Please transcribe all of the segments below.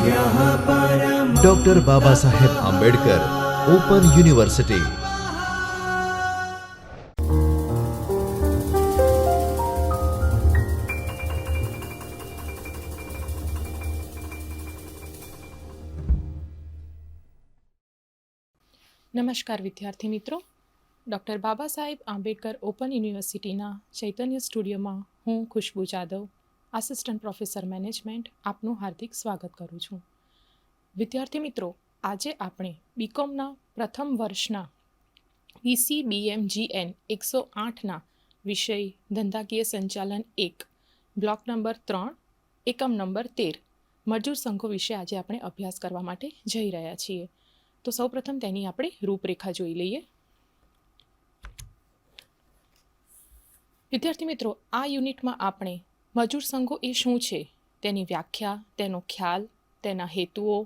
Doctor Baba Saheb Ambedkar open university. નમસ્કાર વિદ્યાર્થી મિત્રો, ડૉક્ટર બાબા સાહેબ આંબેડકર ઓપન યુનિવર્સિટીના ચૈતન્ય સ્ટુડિયોમાં હું ખુશ્બુ જાદવ, આસિસ્ટન્ટ પ્રોફેસર મેનેજમેન્ટ, આપનું હાર્દિક સ્વાગત કરું છું. વિદ્યાર્થી મિત્રો, આજે આપણે બીકોમના પ્રથમ વર્ષના PCBMGN 108ના વિષય ધંધાકીય સંચાલન 1 બ્લોક નંબર 3 એકમ નંબર 13 મજૂર સંઘો વિશે આજે આપણે અભ્યાસ કરવા માટે જઈ રહ્યા છીએ. તો સૌપ્રથમ તેની આપણે રૂપરેખા જોઈ લઈએ. વિદ્યાર્થી મિત્રો, આ યુનિટમાં આપણે મજૂર સંઘો એ શું છે તેની વ્યાખ્યા, તેનો ખ્યાલ, તેના હેતુઓ,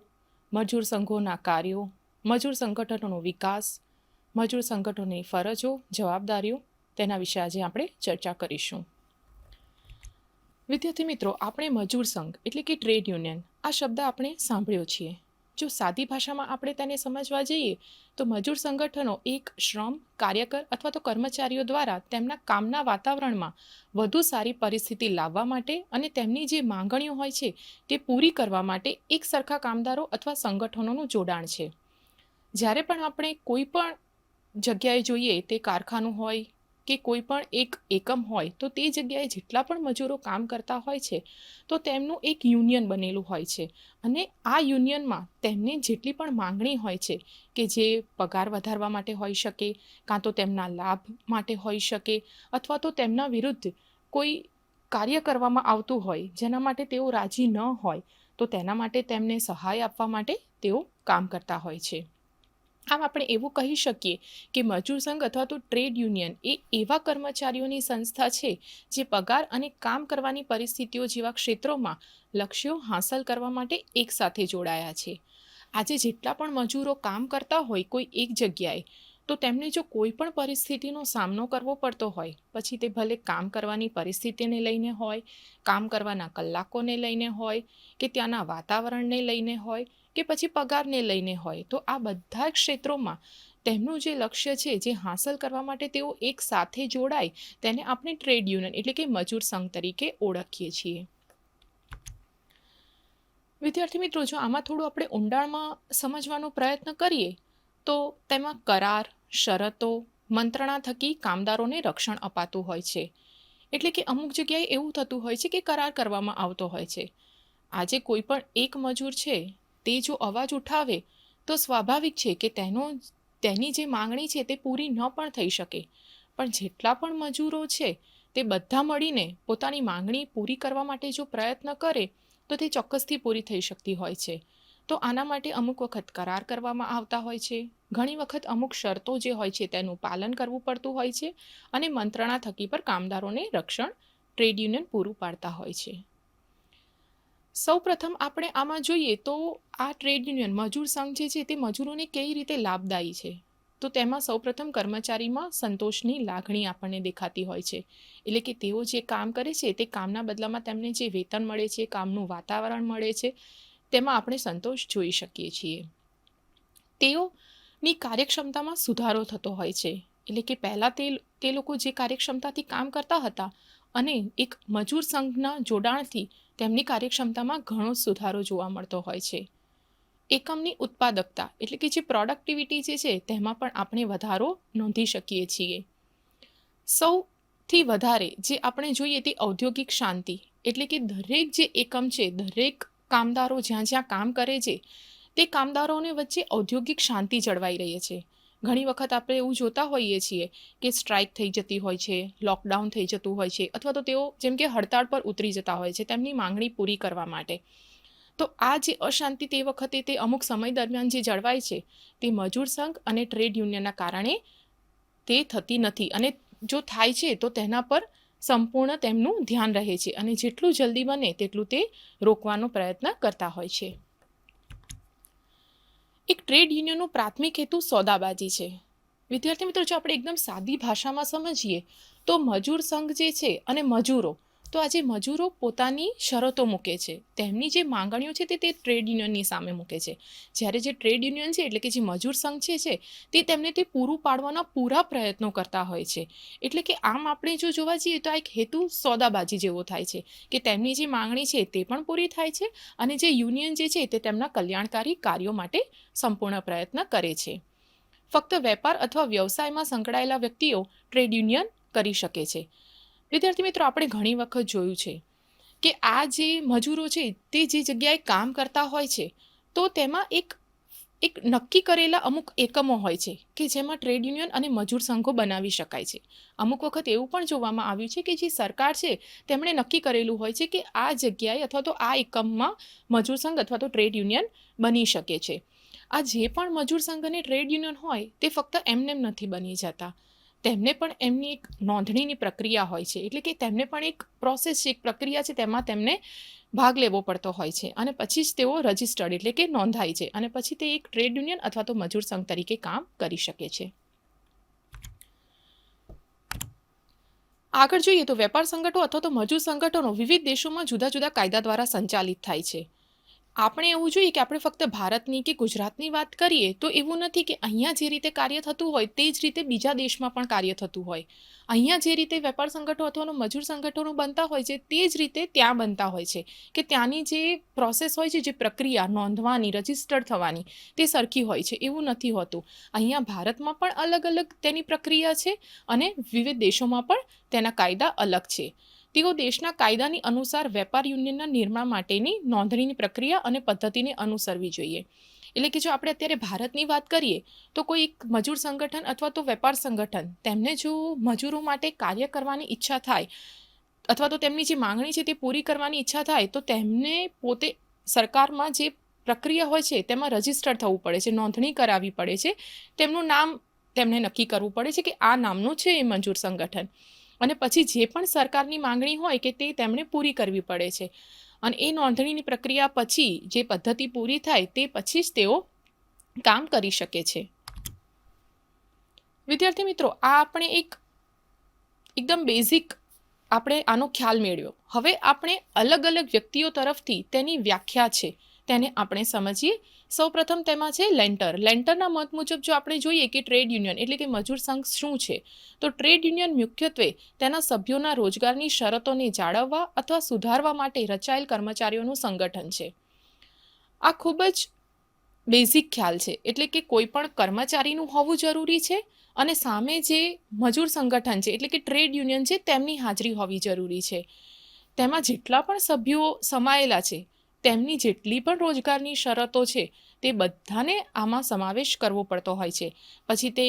મજૂર સંઘોના કાર્યો, મજૂર સંગઠનોનો વિકાસ, મજૂર સંગઠનોની ફરજો, જવાબદારીઓ, તેના વિશે આજે આપણે ચર્ચા કરીશું. વિદ્યાર્થી મિત્રો, આપણે મજૂર સંઘ એટલે કે ટ્રેડ યુનિયન આ શબ્દ આપણે સાંભળ્યો છીએ. જો સાદી ભાષામાં આપણે તેને સમજવા જઈએ તો મજૂર સંગઠનો એક શ્રમ કાર્યકર અથવા તો કર્મચારીઓ દ્વારા તેમના કામના વાતાવરણમાં વધુ સારી પરિસ્થિતિ લાવવા માટે અને તેમની જે માંગણીઓ હોય છે તે પૂરી કરવા માટે એક સરખા કામદારો અથવા સંગઠનોનું જોડાણ છે. જ્યારે પણ આપણે કોઈ પણ જગ્યાએ જોઈએ, તે કારખાનું હોય કે કોઈ પણ એક એકમ હોય, તો તે જગ્યાએ જેટલા પણ મજૂરો કામ કરતા હોય છે તો તેમનું એક યુનિયન બનેલું હોય છે અને આ યુનિયનમાં તેમને જેટલી પણ માંગણી હોય છે કે જે પગાર વધારવા માટે હોઈ શકે, કાં તો તેમના લાભ માટે હોઈ શકે, અથવા તો તેમના વિરુદ્ધ કોઈ કાર્ય કરવામાં આવતું હોય જેના માટે તેઓ રાજી ન હોય તો તેના માટે તેમને સહાય આપવા માટે તેઓ કામ કરતા હોય છે. આમ આપણે એવું કહી શકીએ કે મજૂર સંઘ અથવા તો ટ્રેડ યુનિયન એ એવા કર્મચારીઓની સંસ્થા છે જે પગાર અને કામ કરવાની પરિસ્થિતિઓ જેવા ક્ષેત્રોમાં લક્ષ્યો હાંસલ કરવા માટે એકસાથે જોડાયા છે. આજે જેટલા પણ મજૂરો કામ કરતા હોય કોઈ એક જગ્યાએ, તો તેમને જો કોઈ પણ પરિસ્થિતિનો સામનો કરવો પડતો હોય, પછી તે ભલે કામ કરવાની પરિસ્થિતિને લઈને હોય, કામ કરવાના કલાકોને લઈને હોય, કે ત્યાંના વાતાવરણને લઈને હોય, કે પછી પગારને લઈને હોય, તો આ બધા ક્ષેત્રોમાં તેમનું જે લક્ષ્ય છે જે હાંસલ કરવા માટે તેઓ એક સાથે જોડાય તેને આપણે ટ્રેડ યુનિયન એટલે કે મજૂર સંઘ તરીકે ઓળખીએ છીએ. વિદ્યાર્થી મિત્રો, જો આમાં થોડું આપણે ઊંડાણમાં સમજવાનો પ્રયત્ન કરીએ તો તેમાં કરાર, શરતો, મંત્રણા થકી કામદારોને રક્ષણ અપાતું હોય છે. એટલે કે અમુક જગ્યાએ એવું થતું હોય છે કે કરાર કરવામાં આવતો હોય છે. આજે કોઈ પણ એક મજૂર છે તે જો અવાજ ઉઠાવે તો સ્વાભાવિક છે કે તેની જે માંગણી છે તે પૂરી ન પણ થઈ શકે, પણ જેટલા પણ મજૂરો છે તે બધા મળીને પોતાની માંગણી પૂરી કરવા માટે જો પ્રયત્ન કરે તો તે ચોક્કસથી પૂરી થઈ શકતી હોય છે. તો આના માટે અમુક વખત કરાર કરવામાં આવતા હોય છે, ઘણી વખત અમુક શરતો જે હોય છે તેનું પાલન કરવું પડતું હોય છે અને મંત્રણા થકી પર કામદારોને રક્ષણ ટ્રેડ યુનિયન પૂરું પાડતા હોય છે. સૌ પ્રથમ આપણે આમાં જોઈએ તો આ ટ્રેડ યુનિયન મજૂર સંઘ જે છે તે મજૂરોને કઈ રીતે લાભદાયી છે, તો તેમાં સૌપ્રથમ કર્મચારીમાં સંતોષની લાગણી આપણને દેખાતી હોય છે. એટલે કે તેઓ જે કામ કરે છે તે કામના બદલામાં તેમને જે વેતન મળે છે, કામનું વાતાવરણ મળે છે, તેમાં આપણે સંતોષ જોઈ શકીએ છીએ. તેઓની કાર્યક્ષમતામાં સુધારો થતો હોય છે. એટલે કે પહેલાં તે લોકો જે કાર્યક્ષમતાથી કામ કરતા હતા અને એક મજૂર સંઘના જોડાણથી તેમની કાર્યક્ષમતામાં ઘણો સુધારો જોવા મળતો હોય છે. એકમની ઉત્પાદકતા એટલે કે જે પ્રોડક્ટિવિટી જે છે તેમાં પણ આપણે વધારો નોંધી શકીએ છીએ. સૌથી વધારે જે આપણે જોઈએ તે ઔદ્યોગિક શાંતિ એટલે કે દરેક જે એકમ છે, દરેક કામદારો જ્યાં જ્યાં કામ કરે છે તે કામદારોને વચ્ચે ઔદ્યોગિક શાંતિ જળવાઈ રહી છે. ઘણી વખત આપણે એવું જોતા હોઈએ છીએ કે સ્ટ્રાઇક થઈ જતી હોય છે, લોકડાઉન થઈ જતું હોય છે, અથવા તો તેઓ જેમ કે હડતાળ પર ઉતરી જતા હોય છે તેમની માંગણી પૂરી કરવા માટે. તો આ જે અશાંતિ તે વખતે તે અમુક સમય દરમિયાન જે જળવાય છે તે મજૂર સંઘ અને ટ્રેડ યુનિયનના કારણે તે થતી નથી, અને જો થાય છે તો તેના પર સંપૂર્ણ તેમનું ધ્યાન રહે છે અને જેટલું જલ્દી બને તેટલું તે રોકવાનો પ્રયત્ન કરતા હોય છે. એક ટ્રેડ યુનિયનનો પ્રાથમિક હેતુ સોદાબાજી છે. વિદ્યાર્થી મિત્રો, જો આપણે એકદમ સાદી ભાષામાં સમજીએ તો મજૂર સંઘ જે છે અને મજૂરો તો આજે મજૂરો પોતાની શરતો મૂકે છે, તેમની જે માંગણીઓ છે તે ટ્રેડ યુનિયનની સામે મૂકે છે. જ્યારે જે ટ્રેડ યુનિયન છે એટલે કે જે મજૂર સંઘ છે તે તેમને તે પૂરું પાડવાના પૂરા પ્રયત્નો કરતા હોય છે. એટલે કે આમ આપણે જો જોવા જઈએ તો આ એક હેતુ સોદાબાજી જેવો થાય છે કે તેમની જે માંગણી છે તે પણ પૂરી થાય છે અને જે યુનિયન જે છે તે તેમના કલ્યાણકારી કાર્યો માટે સંપૂર્ણ પ્રયત્ન કરે છે. ફક્ત વેપાર અથવા વ્યવસાયમાં સંકળાયેલા વ્યક્તિઓ ટ્રેડ યુનિયન કરી શકે છે. વિદ્યાર્થી મિત્રો, આપણે ઘણી વખત જોયું છે કે આ જે મજૂરો છે તે જે જગ્યાએ કામ કરતા હોય છે તો તેમાં એક નક્કી કરેલા અમુક એકમો હોય છે કે જેમાં ટ્રેડ યુનિયન અને મજૂર સંઘો બનાવી શકાય છે. અમુક વખત એવું પણ જોવામાં આવ્યું છે કે જે સરકાર છે તેમણે નક્કી કરેલું હોય છે કે આ જગ્યાએ અથવા તો આ એકમમાં મજૂર સંઘ અથવા તો ટ્રેડ યુનિયન બની શકે છે. આ જે પણ મજૂર સંઘ અને ટ્રેડ યુનિયન હોય તે ફક્ત એમને નથી બની જતા, તેમને પણ એમની એક નોંધણીની પ્રક્રિયા હોય છે. એટલે કે તેમને પણ એક પ્રોસેસ છે, એક પ્રક્રિયા છે, તેમાં તેમને ભાગ લેવો પડતો હોય છે અને પછી જ તેઓ રજિસ્ટર્ડ એટલે કે નોંધાય છે અને પછી તે એક ટ્રેડ યુનિયન અથવા તો મજૂર સંઘ તરીકે કામ કરી શકે છે. આગળ જોઈએ તો વેપાર સંગઠનો અથવા તો મજૂર સંગઠનો વિવિધ દેશોમાં જુદા જુદા કાયદા દ્વારા સંચાલિત થાય છે. આપણે એવું જોઈએ કે આપણે ફક્ત ભારતની કે ગુજરાતની વાત કરીએ તો એવું નથી કે અહીંયા જે રીતે કાર્ય થતું હોય તે જ રીતે બીજા દેશમાં પણ કાર્ય થતું હોય. અહીંયા જે રીતે વેપાર સંગઠનો અથવા મજૂર સંગઠનો બનતા હોય છે તે જ રીતે ત્યાં બનતા હોય છે કે ત્યાંની જે પ્રોસેસ હોય છે, જે પ્રક્રિયા નોંધવાની, રજિસ્ટર્ડ થવાની તે સરખી હોય છે. એવું નથી હોતું. અહીંયા ભારતમાં પણ અલગ અલગ તેની પ્રક્રિયા છે અને વિવિધ દેશોમાં પણ તેના કાયદા અલગ છે. તેઓ દેશના કાયદાની અનુસાર વેપાર યુનિયનના નિર્માણ માટેની નોંધણીની પ્રક્રિયા અને પદ્ધતિને અનુસરવી જોઈએ. એટલે કે જો આપણે અત્યારે ભારતની વાત કરીએ તો કોઈ એક મજૂર સંગઠન અથવા તો વેપાર સંગઠન તેમને જો મજૂરો માટે કાર્ય કરવાની ઈચ્છા થાય અથવા તો તેમની જે માંગણી છે તે પૂરી કરવાની ઈચ્છા થાય તો તેમને પોતે સરકારમાં જે પ્રક્રિયા હોય છે તેમાં રજિસ્ટર્ડ થવું પડે છે, નોંધણી કરાવવી પડે છે, તેમનું નામ તેમને નક્કી કરવું પડે છે કે આ નામનું છે એ મજૂર સંગઠન અને પછી જે પણ સરકારની માંગણી હોય કે તે તેમણે પૂરી કરવી પડે છે અને એ નોંધણીની પ્રક્રિયા પછી જે પદ્ધતિ પૂરી થાય તે પછી જ તેઓ કામ કરી શકે છે. વિદ્યાર્થી મિત્રો, આ આપણે એકદમ બેઝિક આપણે આનો ખ્યાલ મેળવ્યો. હવે આપણે અલગ અલગ વ્યક્તિઓ તરફથી તેની વ્યાખ્યા છે તેને આપણે સમજીએ. સૌપ્રથમ તેમાં છે લેન્ટર. લેન્ટરના મત મુજબ જો આપણે જોઈએ કે ટ્રેડ યુનિયન એટલે કે મજૂર સંઘ શું છે તો ટ્રેડ યુનિયન મુખ્યત્વે તેના સભ્યોના રોજગારની શરતોને જાળવવા અથવા સુધારવા માટે રચાયેલ કર્મચારીઓનું સંગઠન છે. આ ખૂબ જ બેઝિક ખ્યાલ છે. એટલે કે કોઈ પણ કર્મચારીનું હોવું જરૂરી છે અને સામે જે મજૂર સંગઠન છે એટલે કે ટ્રેડ યુનિયન છે તેમની હાજરી હોવી જરૂરી છે. તેમાં જેટલા પણ સભ્યો સમાયેલા છે તેમની જેટલી પણ રોજગારની શરતો છે તે બધાને આમાં સમાવેશ કરવો પડતો હોય છે. પછી તે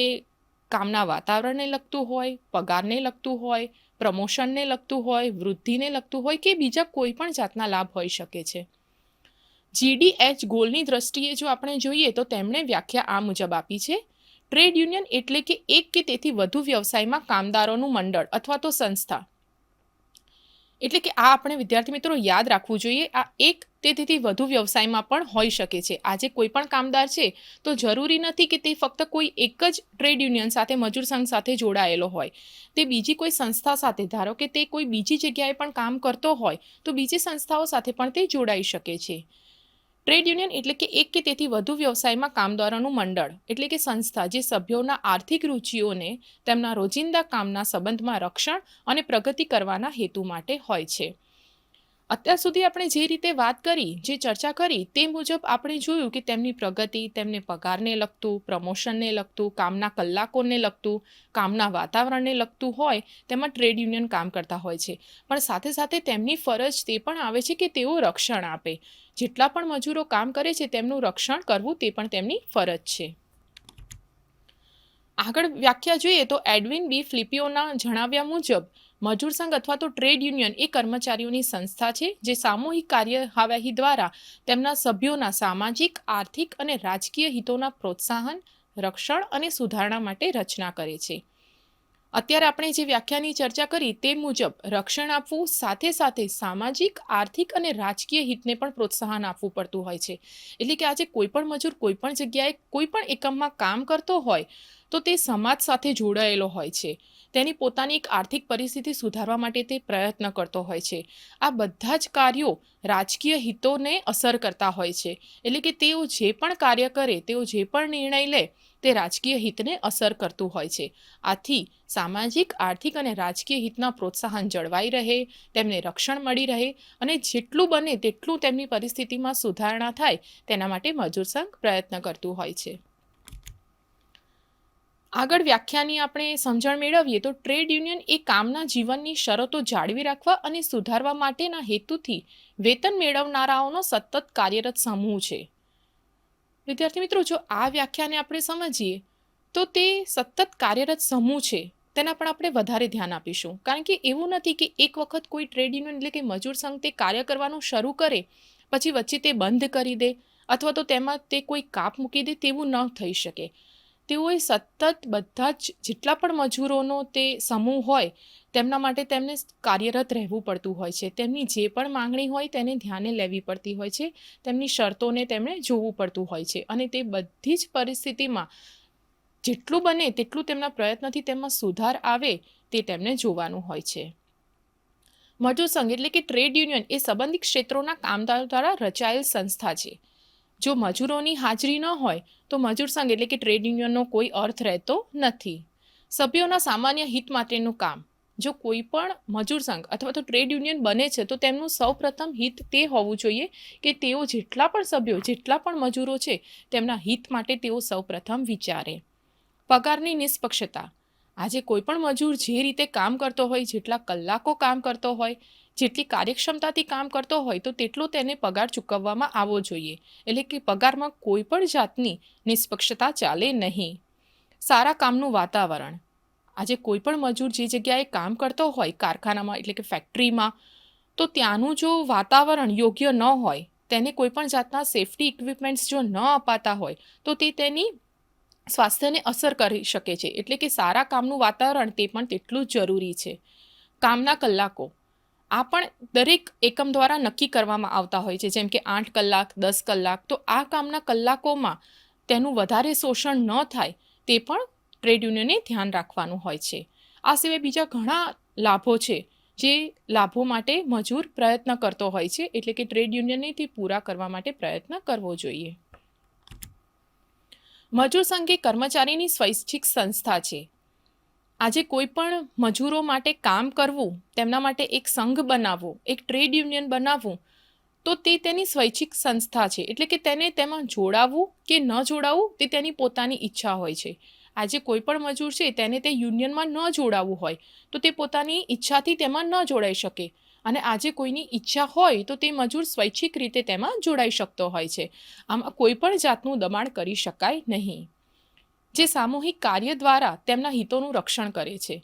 કામના વાતાવરણને લગતું હોય, પગારને લગતું હોય, પ્રમોશનને લગતું હોય, વૃદ્ધિને લગતું હોય કે બીજા કોઈ પણ જાતના લાભ હોઈ શકે છે. GDH ગોલની દ્રષ્ટિએ જો આપણે જોઈએ તો તેમણે વ્યાખ્યા આ મુજબ આપી છે. ટ્રેડ યુનિયન એટલે કે એક કે તેથી વધુ વ્યવસાયમાં કામદારોનું મંડળ અથવા તો સંસ્થા. એટલે કે આ આપણે વિદ્યાર્થી મિત્રો યાદ રાખવું જોઈએ. આ એક તેથી વધુ વ્યવસાયમાં પણ હોઈ શકે છે. આજે કોઈ પણ કામદાર છે તો જરૂરી નથી કે તે ફક્ત કોઈ એક જ ટ્રેડ યુનિયન સાથે, મજૂર સંઘ સાથે જોડાયેલો હોય. તે બીજી કોઈ સંસ્થા સાથે, ધારો કે તે કોઈ બીજી જગ્યાએ પણ કામ કરતો હોય તો બીજી સંસ્થાઓ સાથે પણ તે જોડાઈ શકે છે. ટ્રેડ યુનિયન એટલે કે એક કે તેથી વધુ વ્યવસાયમાં કામદારોનું મંડળ એટલે કે સંસ્થા જે સભ્યોના આર્થિક રૂચિઓને તેમના રોજિંદા કામના સંબંધમાં રક્ષણ અને પ્રગતિ કરવાના હેતુ માટે હોય છે. અત્યાર સુધી આપણે જે રીતે વાત કરી, જે ચર્ચા કરી તે મુજબ આપણે જોયું કે તેમની પ્રગતિ, તેમને પગારને લગતું, પ્રમોશનને લગતું, કામના કલાકોને લગતું, કામના વાતાવરણને લગતું હોય તેમાં ટ્રેડ યુનિયન કામ કરતા હોય છે. પણ સાથે સાથે તેમની ફરજ તે પણ આવે છે કે તેઓ રક્ષણ આપે. જેટલા પણ મજૂરો કામ કરે છે તેમનું રક્ષણ કરવું તે પણ તેમની ફરજ છે. આગળ વ્યાખ્યા જોઈએ તો એડવિન બી ફ્લિપિયોના જણાવ્યા મુજબ મજૂર સંઘ અથવા તો ટ્રેડ યુનિયન એ કર્મચારીઓની સંસ્થા છે જે સામૂહિક કાર્યવાહી દ્વારા તેમના સભ્યોના સામાજિક, આર્થિક અને રાજકીય હિતોના પ્રોત્સાહન, રક્ષણ અને સુધારણા માટે રચના કરે છે. અત્યારે આપણે જે વ્યાખ્યાની ચર્ચા કરી તે મુજબ રક્ષણ આપવું સાથે સાથે સામાજિક, આર્થિક અને રાજકીય હિતને પણ પ્રોત્સાહન આપવું પડતું હોય છે. એટલે કે આજે કોઈ પણ મજૂર કોઈ પણ જગ્યાએ કોઈ પણ એકમમાં કામ કરતો હોય તો તે સમાજ સાથે જોડાયેલો હોય છે. તેની પોતાની એક આર્થિક પરિસ્થિતિ સુધારવા માટે તે પ્રયત્ન કરતો હોય છે. આ બધા જ કાર્યો રાજકીય હિતોને અસર કરતા હોય છે. એટલે કે તેઓ જે પણ કાર્ય કરે, તેઓ જે પણ નિર્ણય લે તે રાજકીય હિતને અસર કરતું હોય છે. આથી સામાજિક, આર્થિક અને રાજકીય હિતના પ્રોત્સાહન જળવાઈ રહે, તેમને રક્ષણ મળી રહે અને જેટલું બને તેટલું તેમની પરિસ્થિતિમાં સુધારણા થાય તેના માટે મજૂર સંઘ પ્રયત્ન કરતું હોય છે. આગળ વ્યાખ્યાની આપણે સમજણ મેળવીએ તો ટ્રેડ યુનિયન એ કામના જીવનની શરતો જાળવી રાખવા અને સુધારવા માટેના હેતુથી વેતન મેળવનારાઓનો સતત કાર્યરત સમૂહ છે. વિદ્યાર્થી મિત્રો, જો આ વ્યાખ્યાને આપણે સમજીએ તો તે સતત કાર્યરત સમૂહ છે તેના પણ આપણે વધારે ધ્યાન આપીશું. કારણ કે એવું નથી કે એક વખત કોઈ ટ્રેડ યુનિયન એટલે કે મજૂર સંઘ તે કાર્ય કરવાનું શરૂ કરે પછી વચ્ચે તે બંધ કરી દે અથવા તો તેમાં તે કોઈ કાપ મૂકી દે, તેવું ન થઈ શકે. તેઓએ સતત બધા જ જેટલા પણ મજૂરોનો તે સમૂહ હોય તેમના માટે તેમને કાર્યરત રહેવું પડતું હોય છે. તેમની જે પણ માંગણી હોય તેને ધ્યાને લેવી પડતી હોય છે, તેમની શરતોને તેમણે જોવું પડતું હોય છે અને તે બધી જ પરિસ્થિતિમાં જેટલું બને તેટલું તેમના પ્રયત્નથી તેમાં સુધાર આવે તે તેમને જોવાનું હોય છે. મજૂર સંઘ એટલે કે ટ્રેડ યુનિયન એ સંબંધિત ક્ષેત્રોના કામદારો દ્વારા રચાયેલ સંસ્થા છે. જો મજૂરોની હાજરી ન હોય તો મજૂર સંઘ એટલે કે ટ્રેડ યુનિયનનો કોઈ અર્થ રહેતો નથી. સભ્યોના સામાન્ય હિત માટેનું કામ. જો કોઈ પણ મજૂર સંઘ અથવા તો ટ્રેડ યુનિયન બને છે તો તેમનું સૌપ્રથમ હિત તે હોવું જોઈએ કે તેઓ જેટલા પણ સભ્યો, જેટલા પણ મજૂરો છે તેમના હિત માટે તેઓ સૌપ્રથમ વિચારે. પગારની નિષ્પક્ષતા. આજે કોઈ પણ મજૂર જે રીતે કામ કરતો હોય, જેટલા કલાકો કામ કરતો હોય, જેટલી કાર્યક્ષમતાથી કામ કરતો હોય તો તેટલો તેને પગાર ચૂકવવામાં આવવો જોઈએ. એટલે કે પગારમાં કોઈ પણ જાતની નિષ્પક્ષતા ચાલે નહીં. સારા કામનું વાતાવરણ. આજે કોઈ પણ મજૂર જે જગ્યાએ કામ કરતો હોય, કારખાનામાં એટલે કે ફેક્ટરીમાં, તો ત્યાંનું જો વાતાવરણ યોગ્ય ન હોય, તેને કોઈ પણ જાતના સેફટી ઇક્વિપમેન્ટ્સ જો ન અપાતા હોય તો તે તેની સ્વાસ્થ્યને અસર કરી શકે છે. એટલે કે સારા કામનું વાતાવરણ તે પણ તેટલું જ જરૂરી છે. કામના કલાકો. આ પણ દરેક એકમ દ્વારા નક્કી કરવામાં આવતા હોય છે, જેમ કે 8 કલાક, 10 કલાક. તો આ કામના કલાકોમાં તેનું વધારે શોષણ ન થાય તે પણ ટ્રેડ યુનિયને ધ્યાન રાખવાનું હોય છે. આ સિવાય બીજા ઘણા લાભો છે જે લાભો માટે મજૂર પ્રયત્ન કરતો હોય છે, એટલે કે ટ્રેડ યુનિયનને તે પૂરા કરવા માટે પ્રયત્ન કરવો જોઈએ. મજૂર સંઘ એ કર્મચારીની સ્વૈચ્છિક સંસ્થા છે. આજે કોઈ પણ મજૂરો માટે કામ કરવું, તેમના માટે એક સંઘ બનાવવો, એક ટ્રેડ યુનિયન બનાવવું, તો તે તેની સ્વૈચ્છિક સંસ્થા છે. એટલે કે તેને તેમાં જોડાવવું કે ન જોડાવવું તે તેની પોતાની ઈચ્છા હોય છે. આજે કોઈ પણ મજૂર છે તેને તે યુનિયનમાં ન જોડાવવું હોય તો તે પોતાની ઈચ્છાથી તેમાં ન જોડાઈ શકે. અને આજે કોઈની ઈચ્છા હોય તો તે મજૂર સ્વૈચ્છિક રીતે તેમાં જોડાઈ શકતો હોય છે. આમાં કોઈ પણ જાતનું દબાણ કરી શકાય નહીં. જે સામૂહિક કાર્ય દ્વારા તેમના હિતોનું રક્ષણ કરે છે.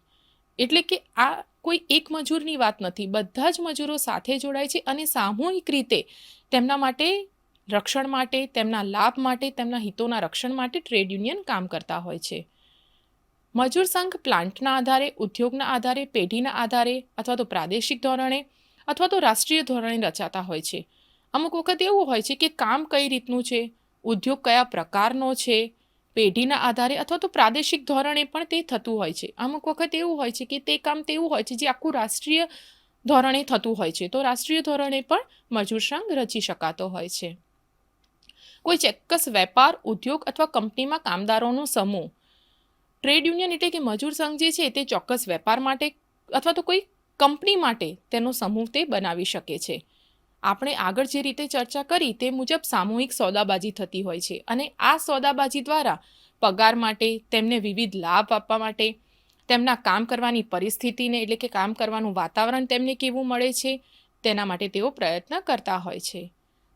એટલે કે આ કોઈ એક મજૂરની વાત નથી, બધા જ મજૂરો સાથે જોડાય છે અને સામૂહિક રીતે તેમના માટે રક્ષણ માટે, તેમના લાભ માટે, તેમના હિતોના રક્ષણ માટે ટ્રેડ યુનિયન કામ કરતા હોય છે. મજૂર સંઘ પ્લાન્ટના આધારે, ઉદ્યોગના આધારે, પેઢીના આધારે અથવા તો પ્રાદેશિક ધોરણે અથવા તો રાષ્ટ્રીય ધોરણે રચાતા હોય છે. અમુક વખત એવું હોય છે કે કામ કઈ રીતનું છે, ઉદ્યોગ કયા પ્રકારનો છે, પેઢીના આધારે અથવા તો પ્રાદેશિક ધોરણે પણ તે થતું હોય છે. અમુક વખત એવું હોય છે કે તે કામ તેવું હોય છે જે આખું રાષ્ટ્રીય ધોરણે થતું હોય છે, તો રાષ્ટ્રીય ધોરણે પણ મજૂર સંઘ રચી શકાતો હોય છે. કોઈ ચોક્કસ વેપાર, ઉદ્યોગ અથવા કંપનીમાં કામદારોનો સમૂહ. ટ્રેડ યુનિયન એટલે કે મજૂર સંઘ જે છે તે ચોક્કસ વેપાર માટે અથવા તો કોઈ કંપની માટે તેનો સમૂહ તે બનાવી શકે છે. આપણે આગળ જે રીતે ચર્ચા કરી તે મુજબ સામૂહિક સોદાબાજી થતી હોય છે અને આ સોદાબાજી દ્વારા પગાર માટે, તેમને વિવિધ લાભ આપવા માટે, તેમના કામ કરવાની પરિસ્થિતિને એટલે કે કામ કરવાનું વાતાવરણ તેમને કેવું મળે છે તેના માટે તેઓ પ્રયત્ન કરતા હોય છે.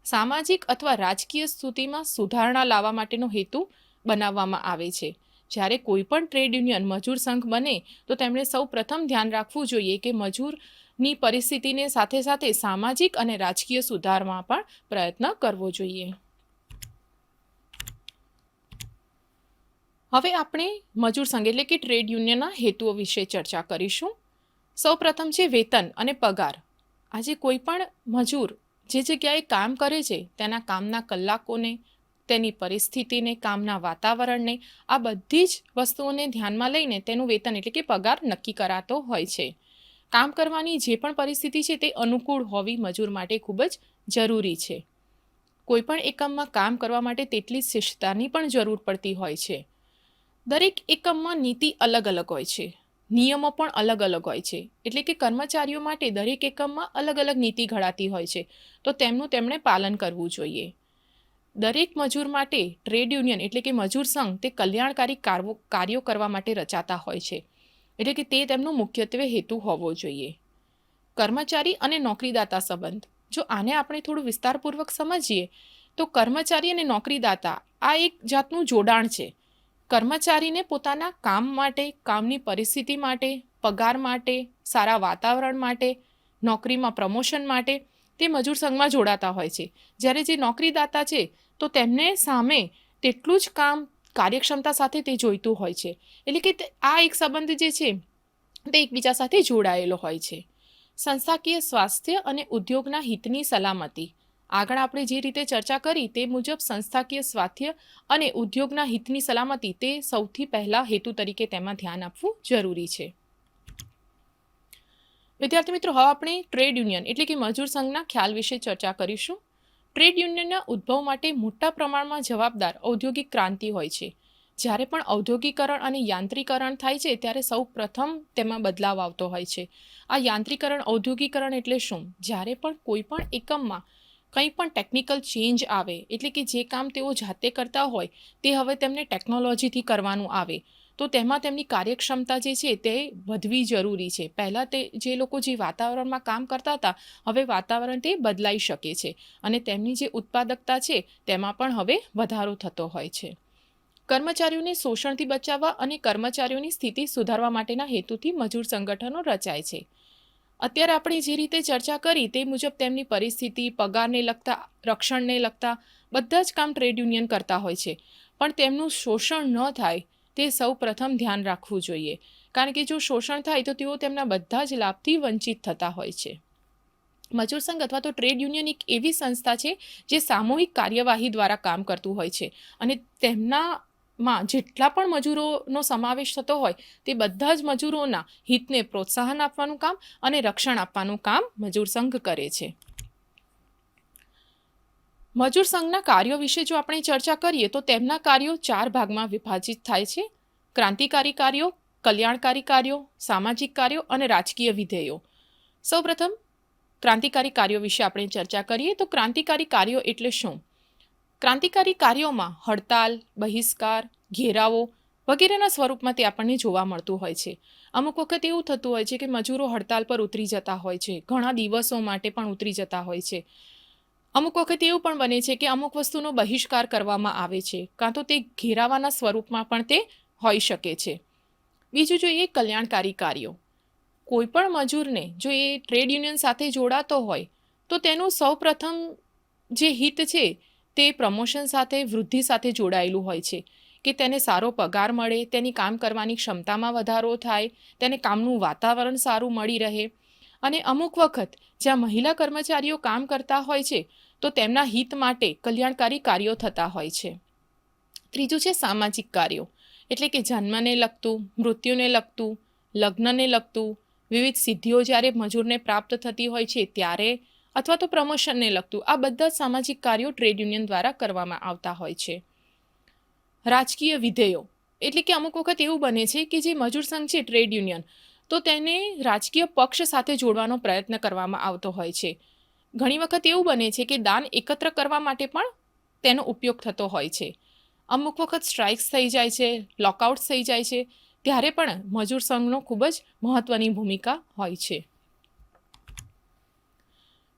સામાજિક અથવા રાજકીય સ્થિતિમાં સુધારણા લાવવા માટેનો હેતુ બનાવવામાં આવે છે. જ્યારે કોઈ પણ ટ્રેડ યુનિયન મજૂર સંઘ બને તો તેમણે સૌ પ્રથમ ધ્યાન રાખવું જોઈએ કે મજૂરની પરિસ્થિતિને સાથે સાથે સામાજિક અને રાજકીય સુધારમાં પણ પ્રયત્ન કરવો જોઈએ. હવે આપણે મજૂર સંઘ એટલે કે ટ્રેડ યુનિયનના હેતુઓ વિશે ચર્ચા કરીશું. સૌ પ્રથમ છે વેતન અને પગાર. આજે કોઈ પણ મજૂર જે જગ્યાએ કામ કરે છે તેના કામના કલાકોને, તેની પરિસ્થિતિને, કામના વાતાવરણને, આ બધી જ વસ્તુઓને ધ્યાનમાં લઈને તેનું વેતન એટલે કે પગાર નક્કી કરાતો હોય છે. કામ કરવાની જે પણ પરિસ્થિતિ છે તે અનુકૂળ હોવી મજૂર માટે ખૂબ જ જરૂરી છે. કોઈપણ એકમમાં કામ કરવા માટે તેટલી શિસ્તતાની પણ જરૂર પડતી હોય છે. દરેક એકમમાં નીતિ અલગ અલગ હોય છે, નિયમો પણ અલગ અલગ હોય છે. એટલે કે કર્મચારીઓ માટે દરેક એકમમાં અલગ અલગ નીતિ ઘડાતી હોય છે, તો તેમનું તેમણે પાલન કરવું જોઈએ. દરેક મજૂર માટે ટ્રેડ યુનિયન એટલે કે મજૂર સંઘ તે કલ્યાણકારી કાર્યો કરવા માટે રચાતા હોય છે. એટલે કે તે તેમનો મુખ્યત્વે હેતુ હોવો જોઈએ. કર્મચારી અને નોકરીદાતા સંબંધ, જો આને આપણે થોડું વિસ્તારપૂર્વક સમજીએ તો કર્મચારી અને નોકરીદાતા આ એક જાતનું જોડાણ છે. કર્મચારીને પોતાના કામ માટે, કામની પરિસ્થિતિ માટે, પગાર માટે, સારા વાતાવરણ માટે, નોકરીમાં પ્રમોશન માટે તે મજૂર સંઘમાં જોડાતા હોય છે. જ્યારે જે નોકરીદાતા છે તો તેમને સામે તેટલું જ કામ કાર્યક્ષમતા સાથે તે જોઈતું હોય છે. એટલે કે આ એક સંબંધ જે છે તે એકબીજા સાથે જોડાયેલો હોય છે. સંસ્થાકીય સ્વાસ્થ્ય અને ઉદ્યોગના હિતની સલામતી, આગળ આપણે જે રીતે ચર્ચા કરી તે મુજબ સંસ્થાકીય સ્વાસ્થ્ય અને ઉદ્યોગના હિતની સલામતી તે સૌથી પહેલા હેતુ તરીકે તેમાં ધ્યાન આપવું જરૂરી છે. વિદ્યાર્થી મિત્રો, હવે આપણે ટ્રેડ યુનિયન એટલે કે મજૂર સંઘના ખ્યાલ વિશે ચર્ચા કરીશું. ટ્રેડ યુનિયનના ઉદ્ભવ માટે મોટા પ્રમાણમાં જવાબદાર ઔદ્યોગિક ક્રાંતિ હોય છે. જ્યારે પણ ઔદ્યોગિકરણ અને યાંત્રીકરણ થાય છે ત્યારે સૌ પ્રથમ તેમાં બદલાવ આવતો હોય છે. આ યાંત્રીકરણ, ઔદ્યોગિકરણ એટલે શું? જ્યારે પણ કોઈ પણ એકમમાં કંઈ પણ ટેકનિકલ ચેન્જ આવે, એટલે કે જે કામ તેઓ જાતે કરતા હોય તે હવે તેમને ટેકનોલોજીથી કરવાનું આવે, તો તેમાં તેમની કાર્યક્ષમતા જે છે તે વધવી જરૂરી છે. પહેલાં તે જે લોકો જે વાતાવરણમાં કામ કરતા હતા, હવે વાતાવરણ તે બદલાઈ શકે છે અને તેમની જે ઉત્પાદકતા છે તેમાં પણ હવે વધારો થતો હોય છે. કર્મચારીઓને શોષણથી બચાવવા અને કર્મચારીઓની સ્થિતિ સુધારવા માટેના હેતુથી મજૂર સંગઠનો રચાય છે. અત્યારે આપણે જે રીતે ચર્ચા કરી તે મુજબ તેમની પરિસ્થિતિ, પગારને લગતા, રક્ષણને લગતા બધા જ કામ ટ્રેડ યુનિયન કરતા હોય છે. પણ તેમનું શોષણ ન થાય તે સૌ પ્રથમ ધ્યાન રાખવું જોઈએ. કારણ કે જો શોષણ થાય તો તેઓ તેમના બધા જ લાભથી વંચિત થતા હોય છે. મજૂર સંઘ અથવા તો ટ્રેડ યુનિયન એક એવી સંસ્થા છે જે સામૂહિક કાર્યવાહી દ્વારા કામ કરતું હોય છે અને તેમનામાં જેટલા પણ મજૂરોનો સમાવેશ થતો હોય તે બધા જ મજૂરોના હિતને પ્રોત્સાહન આપવાનું કામ અને રક્ષણ આપવાનું કામ મજૂર સંઘ કરે છે. મજૂર સંઘના કાર્યો વિશે જો આપણે ચર્ચા કરીએ તો તેમના કાર્યો 4 ભાગમાં વિભાજિત થાય છે: ક્રાંતિકારી કાર્યો, કલ્યાણકારી કાર્યો, સામાજિક કાર્યો અને રાજકીય વિધેયો. સૌપ્રથમ ક્રાંતિકારી કાર્યો વિશે આપણે ચર્ચા કરીએ તો ક્રાંતિકારી કાર્યો એટલે શું? ક્રાંતિકારી કાર્યોમાં હડતાલ, બહિષ્કાર, ઘેરાવો વગેરેના સ્વરૂપમાં તે આપણને જોવા મળતું હોય છે. અમુક વખત એવું થતું હોય છે કે મજૂરો હડતાલ પર ઉતરી જતા હોય છે, ઘણા દિવસો માટે પણ ઉતરી જતા હોય છે. અમુક વખત એવું પણ બને છે કે અમુક વસ્તુનો બહિષ્કાર કરવામાં આવે છે, કાં તો તે ઘેરાવાના સ્વરૂપમાં પણ તે હોઈ શકે છે. બીજું જોઈએ કલ્યાણકારી કાર્યો. કોઈ પણ મજૂરને જો એ ટ્રેડ યુનિયન સાથે જોડાતો હોય તો તેનું સૌપ્રથમ જે હિત છે તે પ્રમોશન સાથે, વૃદ્ધિ સાથે જોડાયેલું હોય છે કે તેને સારો પગાર મળે, તેની કામ કરવાની ક્ષમતામાં વધારો થાય, તેને કામનું વાતાવરણ સારું મળી રહે. અને અમુક વખત જ્યાં મહિલા કર્મચારીઓ કામ કરતા હોય છે તો તેમના હિત માટે કલ્યાણકારી કાર્યો થતા હોય છે. ત્રીજું છે સામાજિક કાર્યો, એટલે કે જન્મને લગતું, મૃત્યુને લગતું, લગ્નને લગતું, વિવિધ સિદ્ધિઓ જ્યારે મજૂરને પ્રાપ્ત થતી હોય છે ત્યારે, અથવા તો પ્રમોશનને લગતું, આ બધા જ સામાજિક કાર્યો ટ્રેડ યુનિયન દ્વારા કરવામાં આવતા હોય છે. રાજકીય વિધેયો, એટલે કે અમુક વખત એવું બને છે કે જે મજૂર સંઘ છે ટ્રેડ યુનિયન, તો તેને રાજકીય પક્ષ સાથે જોડવાનો પ્રયત્ન કરવામાં આવતો હોય છે. ઘણી વખત એવું બને છે કે દાન એકત્ર કરવા માટે પણ તેનો ઉપયોગ થતો હોય છે. અમુક વખત સ્ટ્રાઇક્સ થઈ જાય છે, લોકઆઉટ્સ થઈ જાય છે, ત્યારે પણ મજૂર સંઘનો ખૂબ જ મહત્ત્વની ભૂમિકા હોય છે.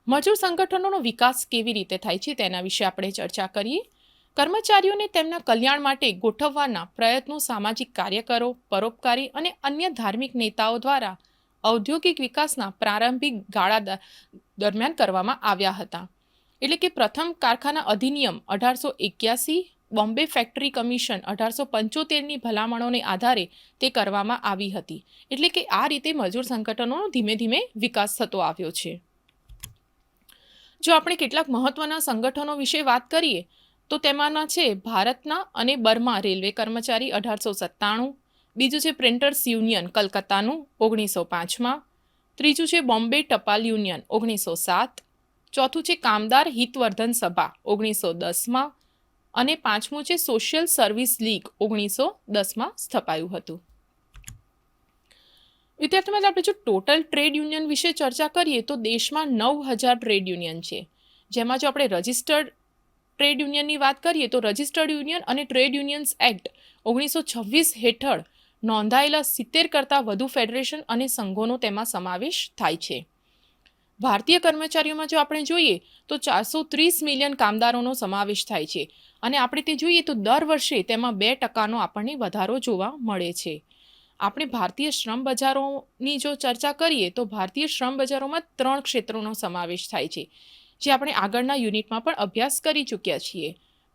મજૂર સંગઠનોનો વિકાસ કેવી રીતે થાય છે તેના વિશે આપણે ચર્ચા કરીએ. કર્મચારીઓને તેમના કલ્યાણ માટે ગોઠવવાના પ્રયત્નો સામાજિક કાર્યકરો, પરોપકારી અને અન્ય ધાર્મિક નેતાઓ દ્વારા ઔદ્યોગિક વિકાસના પ્રારંભિક ગાળા દરમિયાન કરવામાં આવ્યા હતા. એટલે કે પ્રથમ કારખાના અધિનિયમ 1881, બોમ્બે ફેક્ટરી કમિશન 1875ની ભલામણોને આધારે તે કરવામાં આવી હતી. એટલે કે આ રીતે મજૂર સંગઠનોનો ધીમે ધીમે વિકાસ થતો આવ્યો છે. જો આપણે કેટલાક મહત્વના સંગઠનો વિશે વાત કરીએ તો તેમાંના છે ભારતના અને બર્મા રેલવે કર્મચારી 1897, બીજું છે પ્રિન્ટર્સ યુનિયન કલકત્તાનું 1905માં, ત્રીજું છે બોમ્બે ટપાલ યુનિયન 1907, ચોથું છે કામદાર હિતવર્ધન સભા 1910માં અને પાંચમું છે સોશિયલ સર્વિસ લીગ 1910માં સ્થપાયું હતું. વિદ્યાર્થી મિત્રો, આપણે જો ટોટલ ટ્રેડ યુનિયન વિશે ચર્ચા કરીએ તો દેશમાં 9000 ટ્રેડ યુનિયન છે, જેમાં જો આપણે રજિસ્ટર્ડ ટ્રેડ યુનિયનની વાત કરીએ તો રજિસ્ટર્ડ યુનિયન અને ટ્રેડ યુનિયન્સ એક્ટ 1926 હેઠળ નોંધાયેલા 70 કરતાં વધુ ફેડરેશન અને સંઘોનો તેમાં સમાવેશ થાય છે. ભારતીય કર્મચારીઓમાં જો આપણે જોઈએ તો 430 મિલિયન કામદારોનો સમાવેશ થાય છે અને આપણે તે જોઈએ તો દર વર્ષે તેમાં 2% આપણને વધારો જોવા મળે છે. આપણે ભારતીય શ્રમ બજારોની જો ચર્ચા કરીએ તો ભારતીય શ્રમ બજારોમાં 3 ક્ષેત્રોનો સમાવેશ થાય છે, જે આપણે આગળના યુનિટમાં પણ અભ્યાસ કરી ચૂક્યા છીએ.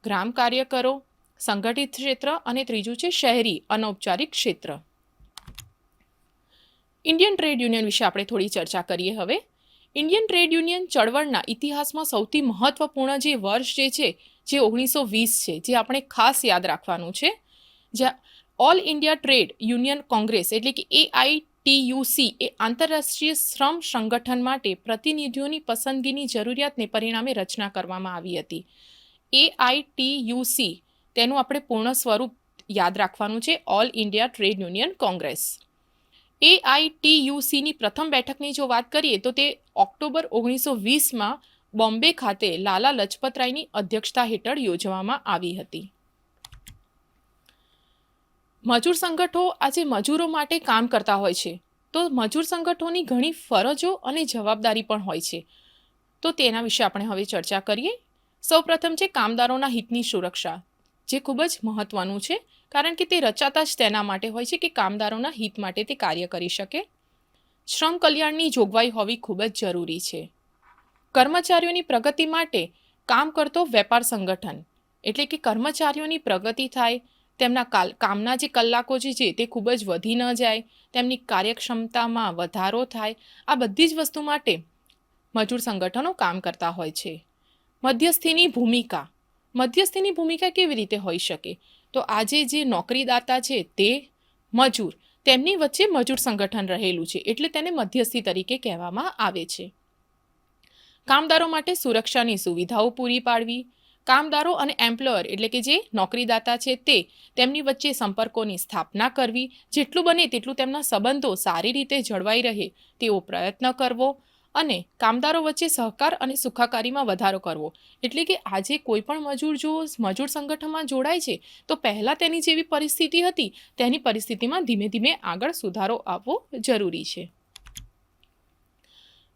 ગ્રામ કાર્યકરો, સંગઠિત ક્ષેત્ર અને ત્રીજું છે શહેરી અનૌપચારિક ક્ષેત્ર. ઇન્ડિયન ટ્રેડ યુનિયન વિશે આપણે થોડી ચર્ચા કરીએ હવે. ઇન્ડિયન ટ્રેડ યુનિયન ચળવળના ઇતિહાસમાં સૌથી મહત્વપૂર્ણ જે વર્ષ જે છે જે 1920 છે, જે આપણે ખાસ યાદ રાખવાનું છે. જ્યાં all India Trade Union Congress એટલે કે AITUC એ આંતરરાષ્ટ્રીય શ્રમ સંગઠન માટે પ્રતિનિધિઓની પસંદગીની જરૂરિયાતને પરિણામે રચના કરવામાં આવી હતી. AITUC તેનું આપણે પૂર્ણ સ્વરૂપ યાદ રાખવાનું છે, All India Trade Union Congress. AITUCની પ્રથમ બેઠકની જો વાત કરીએ તો તે ઓક્ટોબર 1920માં બોમ્બે ખાતે લાલા લજપતરાયની અધ્યક્ષતા હેઠળ યોજવામાં આવી હતી. મજૂર સંગઠનો આજે મજૂરો માટે કામ કરતા હોય છે, તો મજૂર સંગઠનોની ઘણી ફરજો અને જવાબદારી પણ હોય છે. તો તેના વિશે આપણે હવે ચર્ચા કરીએ. સૌપ્રથમ છે કામદારોના હિતની સુરક્ષા, જે ખૂબ જ મહત્વનું છે, કારણ કે તે રચાતા જ તેના માટે હોય છે કે કામદારોના હિત માટે તે કાર્ય કરી શકે. શ્રમ કલ્યાણની જોગવાઈ હોવી ખૂબ જ જરૂરી છે. કર્મચારીઓની પ્રગતિ માટે કામ કરતો વેપાર સંગઠન, એટલે કે કર્મચારીઓની પ્રગતિ થાય, તેમના કામના જે કલાકો છે તે ખૂબ જ વધી ન જાય, તેમની કાર્યક્ષમતામાં વધારો થાય, આ બધી જ વસ્તુ માટે મજૂર સંગઠનો કામ કરતા હોય છે. મધ્યસ્થીની ભૂમિકા કેવી રીતે હોઈ શકે? તો આજે જે નોકરીદાતા છે તે મજૂર, તેમની વચ્ચે મજૂર સંગઠન રહેલું છે, એટલે તેને મધ્યસ્થી તરીકે કહેવામાં આવે છે. કામદારો માટે સુરક્ષાની સુવિધાઓ પૂરી પાડવી, કામદારો અને એમ્પ્લોયર એટલે કે જે નોકરીદાતા છે તે તેમની વચ્ચે સંપર્કોની સ્થાપના કરવી, જેટલું બને તેટલું તેમના સંબંધો સારી રીતે જળવાઈ રહે તેવો પ્રયત્ન કરવો અને કામદારો વચ્ચે સહકાર અને સુખાકારીમાં વધારો કરવો. એટલે કે આજે કોઈ પણ મજૂર જો મજૂર સંગઠનમાં જોડાય છે તો પહેલાં તેની જેવી પરિસ્થિતિ હતી તેની પરિસ્થિતિમાં ધીમે ધીમે આગળ સુધારો આવવો જરૂરી છે.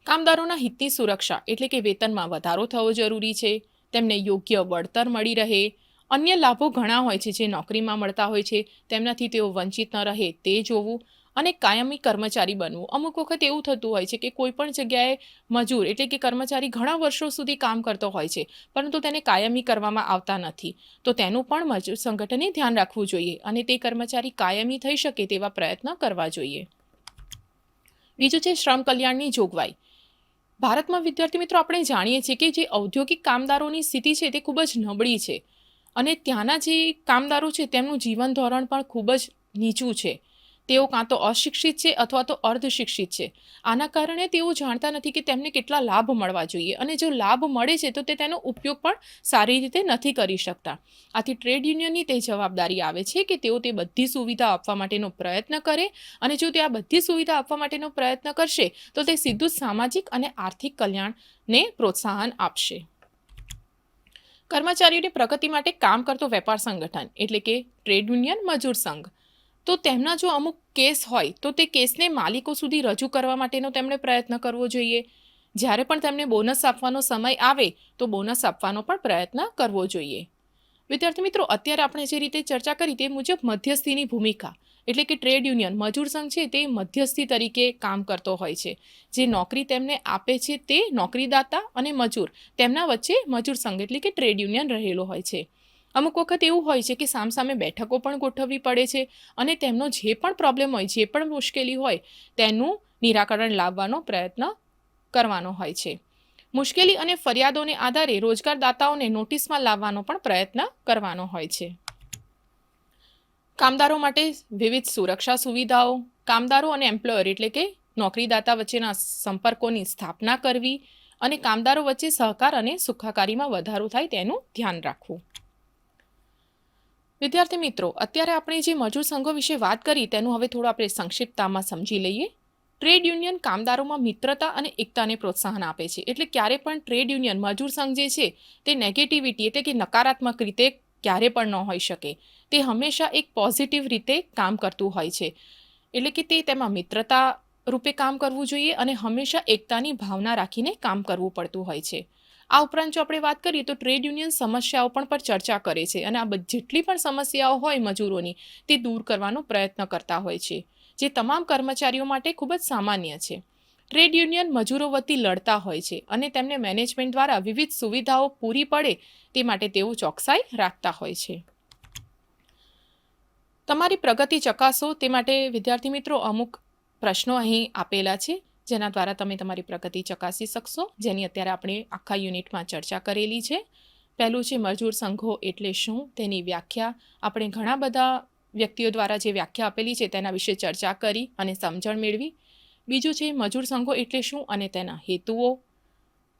કામદારોના હિતની સુરક્ષા એટલે કે વેતનમાં વધારો થવો જરૂરી છે, તેમને યોગ્ય વળતર મળી રહે, અન્ય લાભો ઘણા હોય છે જે નોકરીમાં મળતા હોય છે, તેમનાથી તેઓ વંચિત ન રહે તે જોવું અને કાયમી કર્મચારી બનવું. અમુક વખત એવું થતું હોય છે કે કોઈ પણ જગ્યાએ મજૂર એટલે કે કર્મચારી ઘણા વર્ષો સુધી કામ કરતો હોય છે, પરંતુ તેને કાયમી કરવામાં આવતા નથી, તો તેનું પણ મજૂર સંગઠને ધ્યાન રાખવું જોઈએ અને તે કર્મચારી કાયમી થઈ શકે તેવા પ્રયત્ન કરવા જોઈએ. બીજું છે શ્રમ કલ્યાણની જોગવાઈ. ભારતમાં વિદ્યાર્થી મિત્રો આપણે જાણીએ છીએ કે જે ઔદ્યોગિક કામદારોની સ્થિતિ છે તે ખૂબ જ નબળી છે અને ત્યાંના જે કામદારો છે તેમનું જીવન ધોરણ પણ ખૂબ જ નીચું છે. તેઓ કાં તો અશિક્ષિત છે અથવા તો અર્ધશિક્ષિત છે. આના કારણે તેઓ જાણતા નથી કે તેમને કેટલા લાભ મળવા જોઈએ અને જો લાભ મળે છે તો તેનો ઉપયોગ પણ સારી રીતે નથી કરી શકતા. આથી ટ્રેડ યુનિયનની તે જવાબદારી આવે છે કે તેઓ તે બધી સુવિધા આપવા માટેનો પ્રયત્ન કરે અને જો તે આ બધી સુવિધા આપવા માટેનો પ્રયત્ન કરશે તો તે સીધું જ સામાજિક અને આર્થિક કલ્યાણને પ્રોત્સાહન આપશે. કર્મચારીઓની પ્રગતિ માટે કામ કરતો વેપાર સંગઠન એટલે કે ટ્રેડ યુનિયન મજૂર સંઘ, તો તેમના જો અમુક કેસ હોય તો તે કેસને માલિકો સુધી રજૂ કરવા માટેનો તેમણે પ્રયત્ન કરવો જોઈએ. જ્યારે પણ તેમને બોનસ આપવાનો સમય આવે તો બોનસ આપવાનો પણ પ્રયત્ન કરવો જોઈએ. વિદ્યાર્થી મિત્રો, અત્યારે આપણે જે રીતે ચર્ચા કરી તે મુજબ મધ્યસ્થીની ભૂમિકા એટલે કે ટ્રેડ યુનિયન મજૂર સંઘ છે તે મધ્યસ્થી તરીકે કામ કરતો હોય છે. જે નોકરી તેમને આપે છે તે નોકરીદાતા અને મજૂર તેમના વચ્ચે મજૂર સંઘ એટલે કે ટ્રેડ યુનિયન રહેલો હોય છે. અમુક વખત એવું હોય છે કે સામસામે બેઠકો પણ ગોઠવવી પડે છે અને તેમનો જે પણ પ્રોબ્લેમ હોય, જે પણ મુશ્કેલી હોય તેનું નિરાકરણ લાવવાનો પ્રયત્ન કરવાનો હોય છે. મુશ્કેલી અને ફરિયાદોને આધારે રોજગારદાતાઓને નોટિસમાં લાવવાનો પણ પ્રયત્ન કરવાનો હોય છે. કામદારો માટે વિવિધ સુરક્ષા સુવિધાઓ, કામદારો અને એમ્પ્લોયર એટલે કે નોકરીદાતા વચ્ચેના સંપર્કોની સ્થાપના કરવી અને કામદારો વચ્ચે સહકાર અને સુખાકારીમાં વધારો થાય તેનું ધ્યાન રાખવું. વિદ્યાર્થી મિત્રો, અત્યારે આપણે જે મજૂર સંઘો વિશે વાત કરી તેનું હવે થોડું આપણે સંક્ષિપ્તતામાં સમજી લઈએ. ટ્રેડ યુનિયન કામદારોમાં મિત્રતા અને એકતાને પ્રોત્સાહન આપે છે. એટલે ક્યારે પણ ટ્રેડ યુનિયન મજૂર સંઘ જે છે તે નેગેટિવિટી એટલે કે નકારાત્મક રીતે ક્યારે પણ ન હોઈ શકે. તે હંમેશા એક પોઝિટિવ રીતે કામ કરતું હોય છે. એટલે કે તે તેમાં મિત્રતા રૂપે કામ કરવું જોઈએ અને હંમેશા એકતાની ભાવના રાખીને કામ કરવું પડતું હોય છે. આ ઉપરાંત જો આપણે વાત કરીએ તો ટ્રેડ યુનિયન સમસ્યાઓ પર ચર્ચા કરે છે અને આ જેટલી પણ સમસ્યાઓ હોય મજૂરોની તે દૂર કરવાનો પ્રયત્ન કરતા હોય છે, જે તમામ કર્મચારીઓ માટે ખૂબ જ સામાન્ય છે. ટ્રેડ યુનિયન મજૂરો વતી લડતા હોય છે અને તેમને મેનેજમેન્ટ દ્વારા વિવિધ સુવિધાઓ પૂરી પડે તે માટે તેઓ ચોકસાઈ રાખતા હોય છે. તમારી પ્રગતિ ચકાસો તે માટે વિદ્યાર્થી મિત્રો અમુક પ્રશ્નો અહીં આપેલા છે, જેના દ્વારા તમે તમારી પ્રગતિ ચકાસી શકશો, જેની અત્યારે આપણે આખા યુનિટમાં ચર્ચા કરેલી છે. પહેલું છે મજૂર સંઘો એટલે શું, તેની વ્યાખ્યા. આપણે ઘણા બધા વ્યક્તિઓ દ્વારા જે વ્યાખ્યા આપેલી છે તેના વિશે ચર્ચા કરી અને સમજણ મેળવી. બીજું છે મજૂર સંઘો એટલે શું અને તેના હેતુઓ.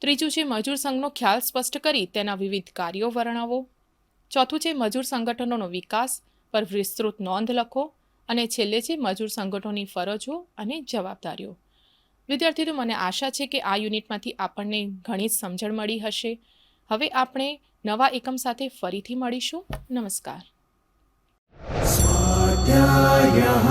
ત્રીજું છે મજૂર સંઘનો ખ્યાલ સ્પષ્ટ કરી તેના વિવિધ કાર્યો વર્ણવો. ચોથું છે મજૂર સંગઠનોનો વિકાસ પર વિસ્તૃત નોંધ લખો. અને છેલ્લે છે મજૂર સંગઠનોની ફરજો અને જવાબદારીઓ. વિદ્યાર્થીઓ, મને આશા છે કે આ યુનિટમાંથી આપણને ઘણી જ સમજણ મળી હશે. હવે આપણે નવા એકમ સાથે ફરીથી મળીશું. નમસ્કાર. स्वाध्यायः